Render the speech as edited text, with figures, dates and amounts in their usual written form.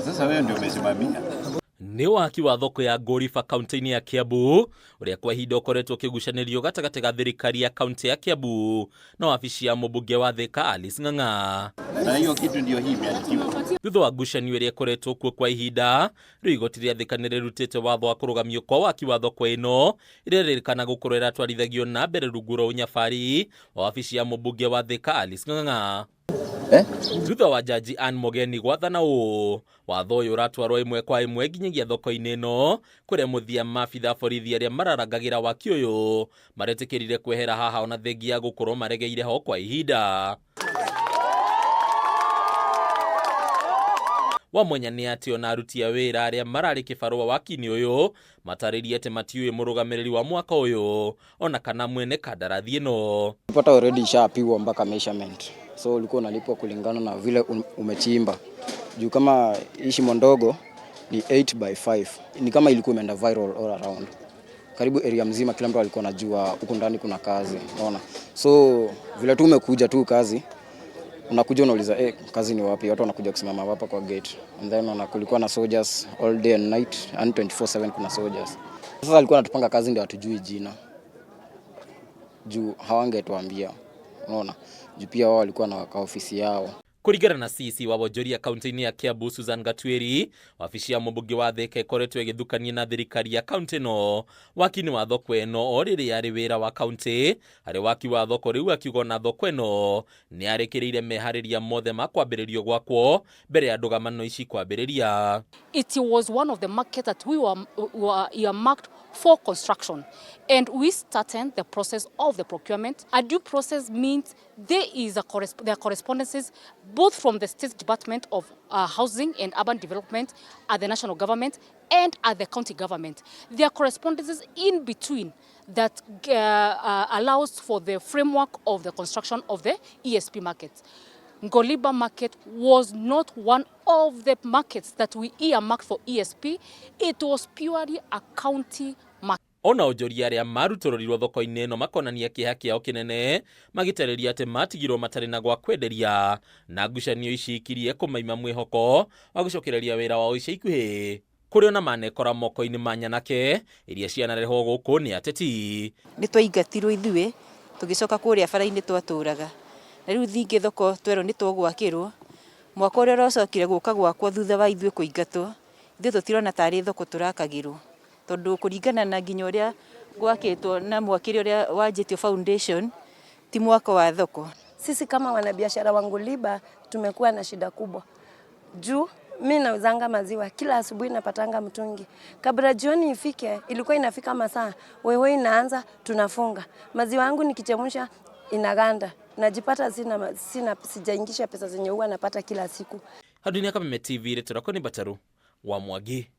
Sasa wewe ndio umesimamia. Ni waki wa thoko ya Ngoliba kaunti-inĩ ya Kiambu uria kwa ihinda ukoretwo kigucanĩrio gatagati ga thirikari ya kaunti ya Kiambu na wabici ya mũmbunge wa Thika Alice Ng'ang'a. Na hiyo kitu ndio hii imeandikiwa. Thutha wa ngucanio iria ikoretwo kuo kwa ihinda, rĩu igoti rĩa Thika nĩ rĩrutĩte watho wa kũrũgamio kwa waki wa thoko ĩno iria rĩrĩkana gũkorwo ĩratwarithagio na mbere rungu rwa ũnyabari wa wabici ya mũmbunge wa Thika Alice Ng'ang'a. Thutha wa jaji Ann Mogeni gwathana ũũ, watho ũyũ ũratwarwo ĩmwe kwa ĩmwe nginyagia thoko-inĩ ĩno kũrĩa mũthia maabitha borithi arĩa mararangagĩra waki ũyũ maretĩkĩrire kwehera haha ona thengia gũkorwo maregeire ho kwa ihinda. Wamwenya nĩ atĩ ona aruti a wĩra arĩa mararĩ kĩbarũa waki-inĩ ũyũ matarĩrie atĩ matiũĩ mũrũgamĩrĩri wa mwaka ũyũ ona kana mwene kandarathi ĩno. Pata already ishapigwa mpaka measurement. So ulikuwa unalipwa kulingana na vile umechimba. Juu kama shimo ndogo ni 8x5. Ni kama ilikuwa imeenda viral all around. Karibu area mzima kila mtu alikuwa anajua huko ndani kuna kazi, unaona. So vile tu umekuja tu kazi, unakuja unauliza kazi ni wapi? Watu wanakuja kusimama hapa kwa gate. And then kulikuwa na soldiers all day and night, and 24/7 kuna soldiers. Sasa alikuwa anatupanga kazi ndio hatujui jina. Juu hawangetuambia. Unaona, juu pia wao walikuwa na ofisi yao. Kũringana na CC wa wonjoria kaunti-inĩ ya Kiambu Susan Gatweri, wabici ya mũmbunge wa Thika ĩkoretwo ĩgĩthukania na thirikari ya kaunti ĩno waki-inĩ wa thoko ĩno o rĩrĩa yarĩ wĩra wa kaunti, harĩ waki wa thoko rĩu akiuga na thoko ĩno nĩ arĩkĩrĩire meharĩria mothe ma kwambĩrĩrio gwakwo mbere ya ndũgamano ici kwambĩrĩria. It was one of the markets that we were earmarked for construction, and we started the process of the procurement. A due process means there are correspondences both from the State Department of Housing and Urban Development, at the national government, and at the county government. There are correspondences in between that allows for the framework of the construction of the ESP markets. Ngoliba market was not one of the markets that we earmarked for ESP. It was purely a county market. Ona onjoria arĩa marutũrũrirwo thoko-inĩ ĩno makonania kĩeha kĩao kĩnene magĩtarĩria atĩ matigirwo matarĩ na gwa kwenderia na ngucanio ici ikirie kũmaima mwĩhoko wa gũcokereria wĩra wao ica ikuhĩ. Kũrĩ ona manekora moko-inĩ ma nyanake iria cianarehwo gũkũ nĩ ateti. Nĩ twaingatirwo ithuĩ tũgĩcoka kũrĩa bara-inĩ twatũraga. Na rĩu thingi thoko twerwo nĩ tũgwakĩrwo. Mwaka ũrĩa ũracokire gũka gwakwo thutha wa ithuĩ kũingatwo, ithuĩ tũtirona tarĩ thoko tũrakagĩrwo. Tondũ kũringana na nginya ũrĩa gwakĩtwo na mwakĩre ũrĩa wanjĩtio foundation ti mwaka wa thoko. Sisi kama wanabiashara wa Ngoliba tumekuwa na shida kubwa. Juu mimi nauzanga maziwa kila asubuhi napatanga mtungi. Kabla jioni ifike ilikuwa inafika masaa wewe inaanza tunafunga. Maziwa yangu nikichemsha inaganda. Najipata sijaingisha pesa zenye huwa napata kila siku. Hadunia kama TV ile turakoni bataru wa Mwagi.